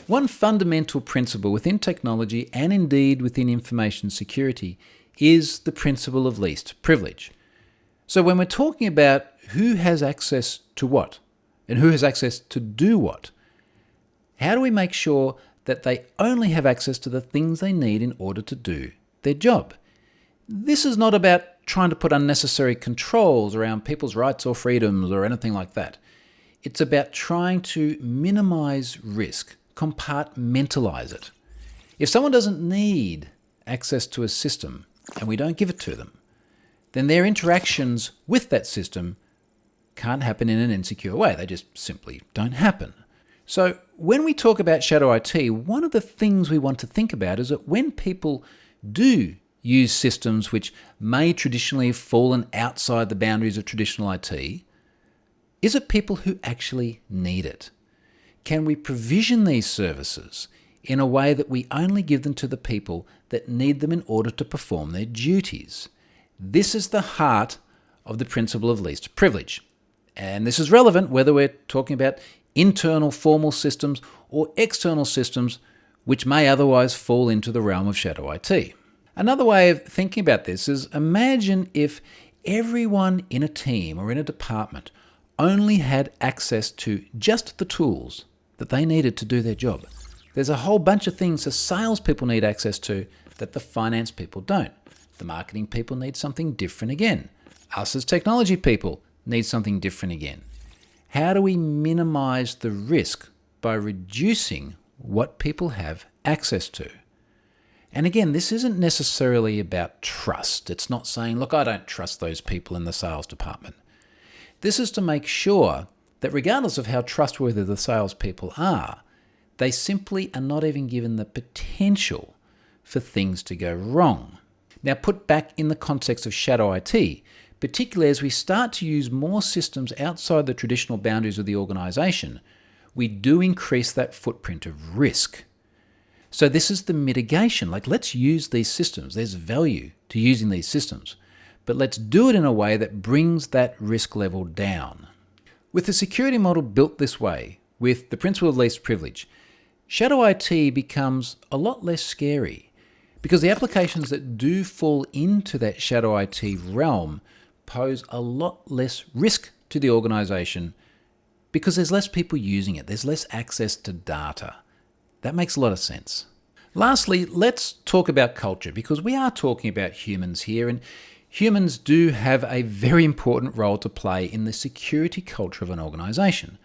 One fundamental principle within technology and indeed within information security is the principle of least privilege. So when we're talking about who has access to what and who has access to do what, how do we make sure that they only have access to the things they need in order to do their job? This is not about trying to put unnecessary controls around people's rights or freedoms or anything like that. It's about trying to minimize risk, compartmentalize it. If someone doesn't need access to a system and we don't give it to them, then their interactions with that system can't happen in an insecure way. They just simply don't happen. So when we talk about shadow IT, one of the things we want to think about is that when people do use systems which may traditionally have fallen outside the boundaries of traditional IT, is it people who actually need it? Can we provision these services in a way that we only give them to the people that need them in order to perform their duties? This is the heart of the principle of least privilege. And this is relevant whether we're talking about internal formal systems or external systems which may otherwise fall into the realm of shadow IT. Another way of thinking about this is imagine if everyone in a team or in a department only had access to just the tools that they needed to do their job. There's a whole bunch of things the salespeople need access to that the finance people don't. The marketing people need something different again. Us as technology people need something different again. How do we minimize the risk by reducing what people have access to? And again, this isn't necessarily about trust. It's not saying, look, I don't trust those people in the sales department. This is to make sure that regardless of how trustworthy the salespeople are, they simply are not even given the potential for things to go wrong. Now, put back in the context of shadow IT, particularly as we start to use more systems outside the traditional boundaries of the organisation, we do increase that footprint of risk. So this is the mitigation. Let's use these systems. There's value to using these systems, but let's do it in a way that brings that risk level down. With the security model built this way, with the principle of least privilege, shadow IT becomes a lot less scary because the applications that do fall into that shadow IT realm pose a lot less risk to the organisation because there's less people using it. There's less access to data. That makes a lot of sense. Lastly, let's talk about culture because we are talking about humans here, and humans do have a very important role to play in the security culture of an organisation.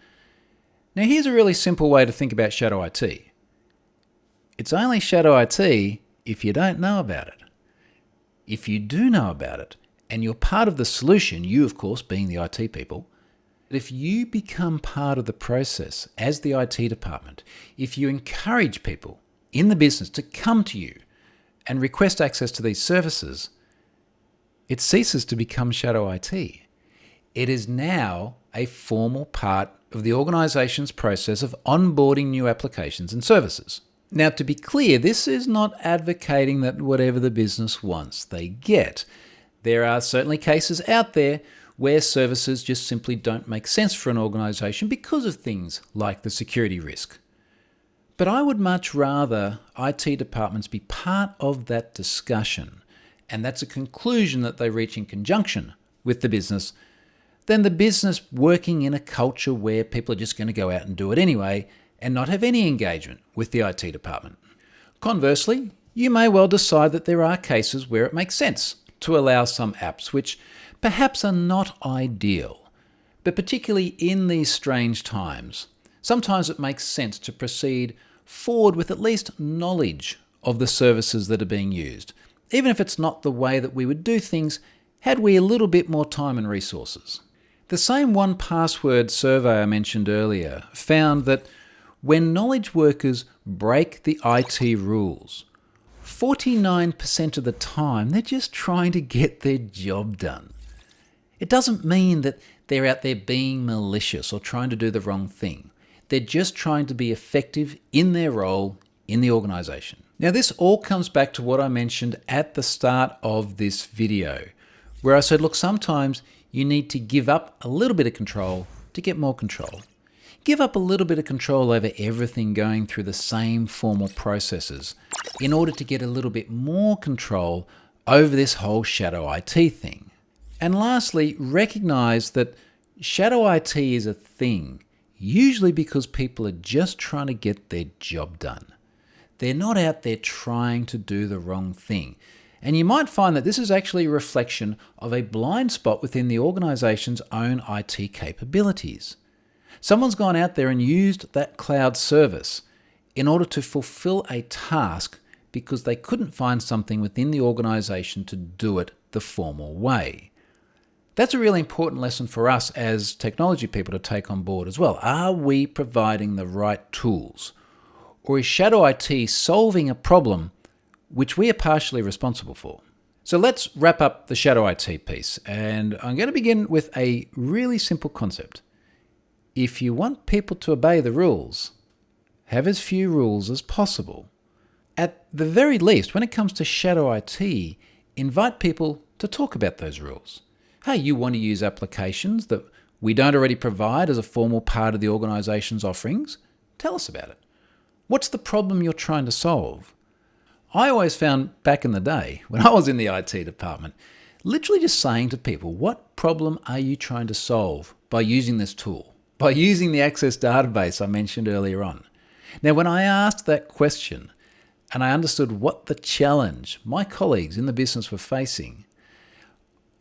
Now, here's a really simple way to think about shadow IT. It's only shadow IT if you don't know about it. If you do know about it, and you're part of the solution, you, of course, being the IT people, if you become part of the process as the IT department, if you encourage people in the business to come to you and request access to these services, it ceases to become shadow IT. It is now a formal part of the organisation's process of onboarding new applications and services. Now, to be clear, this is not advocating that whatever the business wants, they get. There are certainly cases out there where services just simply don't make sense for an organisation because of things like the security risk. But I would much rather IT departments be part of that discussion, and that's a conclusion that they reach in conjunction with the business, than the business working in a culture where people are just going to go out and do it anyway and not have any engagement with the IT department. Conversely, you may well decide that there are cases where it makes sense to allow some apps which perhaps are not ideal, but particularly in these strange times, sometimes it makes sense to proceed forward with at least knowledge of the services that are being used, even if it's not the way that we would do things had we a little bit more time and resources. The same 1Password survey I mentioned earlier found that when knowledge workers break the IT rules, 49% of the time, they're just trying to get their job done. It doesn't mean that they're out there being malicious or trying to do the wrong thing. They're just trying to be effective in their role in the organization. Now, this all comes back to what I mentioned at the start of this video, where I said, look, sometimes you need to give up a little bit of control to get more control. Give up a little bit of control over everything going through the same formal processes in order to get a little bit more control over this whole shadow IT thing. And lastly, recognize that shadow IT is a thing, usually because people are just trying to get their job done. They're not out there trying to do the wrong thing. And you might find that this is actually a reflection of a blind spot within the organization's own IT capabilities. Someone's gone out there and used that cloud service in order to fulfill a task because they couldn't find something within the organization to do it the formal way. That's a really important lesson for us as technology people to take on board as well. Are we providing the right tools? Or is shadow IT solving a problem which we are partially responsible for? So let's wrap up the shadow IT piece. And I'm going to begin with a really simple concept. If you want people to obey the rules, have as few rules as possible. At the very least, when it comes to shadow IT, invite people to talk about those rules. Hey, you want to use applications that we don't already provide as a formal part of the organization's offerings? Tell us about it. What's the problem you're trying to solve? I always found back in the day, when I was in the IT department, literally just saying to people, what problem are you trying to solve by using this tool? By using the Access database I mentioned earlier on. Now, when I asked that question and I understood what the challenge my colleagues in the business were facing,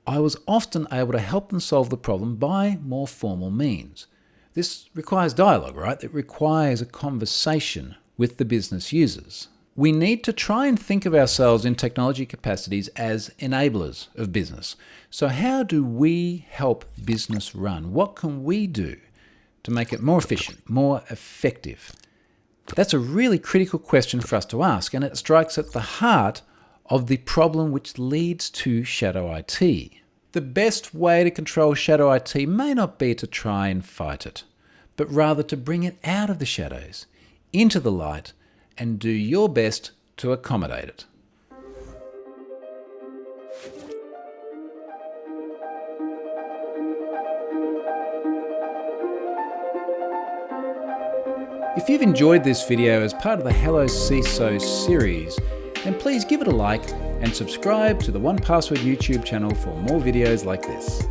I was often able to help them solve the problem by more formal means. This requires dialogue, right? It requires a conversation with the business users. We need to try and think of ourselves in technology capacities as enablers of business. So how do we help business run? What can we do to make it more efficient, more effective? That's a really critical question for us to ask, and it strikes at the heart of the problem which leads to shadow IT. The best way to control shadow IT may not be to try and fight it, but rather to bring it out of the shadows, into the light, and do your best to accommodate it. If you've enjoyed this video as part of the Hello CISO series, then please give it a like and subscribe to the 1Password YouTube channel for more videos like this.